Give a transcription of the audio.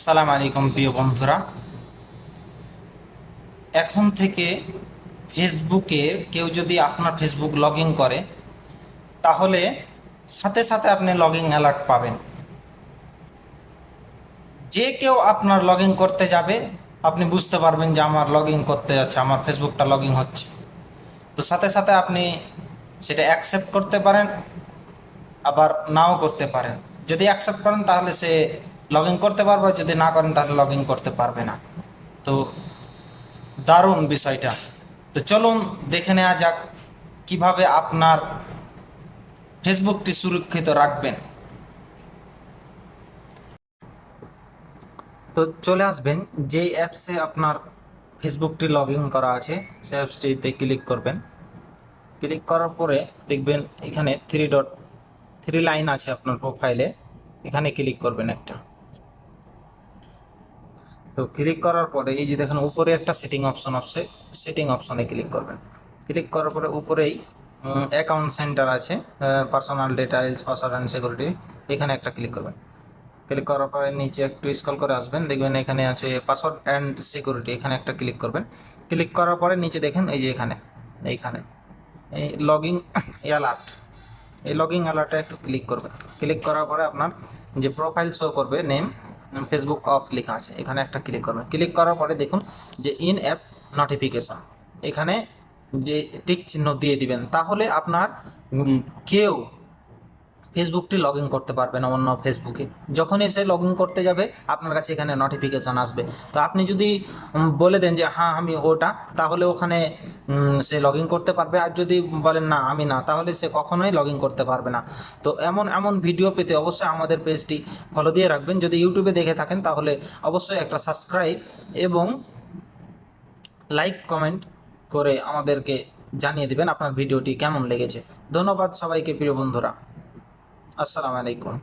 সালাম আলাইকুম প্রিয় বন্ধুরা। এখন থেকে ফেসবুকে কেউ যদি আপনার ফেসবুক লগ ইন করে, তাহলে সাথে সাথে আপনি লগ ইন অ্যালার্ট পাবেন। যে কেউ আপনার লগ ইন করতে যাবে, আপনি বুঝতে পারবেন যে আমার লগ ইন করতে যাচ্ছে, আমার ফেসবুকটা লগ ইন হচ্ছে। তো সাথে সাথে আপনি সেটা অ্যাকসেপ্ট করতে পারেন, আবার নাও করতে পারেন। যদি অ্যাকসেপ্ট করেন তাহলে সে লগ ইন করতে পারবে, যদি না করেন তাহলে লগ ইন করতে পারবে না। তো দারুণ বিষয়টা। তো চলুন দেখে নেওয়া যাক কিভাবে আপনার ফেসবুকটি সুরক্ষিত রাখবেন। তো চলে আসবেন যে অ্যাপসে আপনার ফেসবুকটি লগ ইন করা আছে, সেই অ্যাপসটিতে ক্লিক করবেন। ক্লিক করার পরে দেখবেন এখানে থ্রি লাইন আছে আপনার প্রোফাইলে, এখানে ক্লিক করবেন একটা। তো ক্লিক করার পরে এই যে দেখেন উপরে একটা সেটিং অপশন আছে, সেটিং অপশনে ক্লিক করবেন। ক্লিক করার পরে উপরেই অ্যাকাউন্ট সেন্টার আছে, personal details, password and security, এখানে একটা ক্লিক করবেন। ক্লিক করার পরে নিচে একটু স্ক্রল করে আসবেন, দেখবেন এখানে আছে পাসওয়ার্ড অ্যান্ড সিকিউরিটি, এখানে একটা ক্লিক করবেন। ক্লিক করার পরে নিচে দেখেন এই যে এইখানে এই লগইন অ্যালার্ট, এই লগইন অ্যালার্টে একটু ক্লিক করবেন। ক্লিক করার পরে আপনার যে প্রোফাইল শো করবে, নেম ফেসবুক অফ লেখা আছে, এখানে একটা ক্লিক করবেন। ক্লিক করার পরে দেখুন যে ইন অ্যাপ নোটিফিকেশন, এখানে যে টিক চিহ্ন দিয়ে দিবেন, তাহলে আপনার কেউ ফেসবুকটি লগ ইন করতে পারবে না অন্য ফেসবুকে। যখনই সে লগ ইন করতে যাবে আপনার কাছে এখানে নোটিফিকেশান আসবে। তো আপনি যদি বলে দেন যে হ্যাঁ আমি ওটা, তাহলে ওখানে সে লগ ইন করতে পারবে। আর যদি বলেন না আমি না, তাহলে সে কখনোই লগ ইন করতে পারবে না। তো এমন এমন ভিডিও পেতে অবশ্যই আমাদের পেজটি ফলো দিয়ে রাখবেন। যদি ইউটিউবে দেখে থাকেন তাহলে অবশ্যই একটা সাবস্ক্রাইব এবং লাইক কমেন্ট করে আমাদেরকে জানিয়ে দিবেন আপনার ভিডিওটি কেমন লেগেছে। ধন্যবাদ সবাইকে প্রিয় বন্ধুরা। আসসালামু আলাইকুম।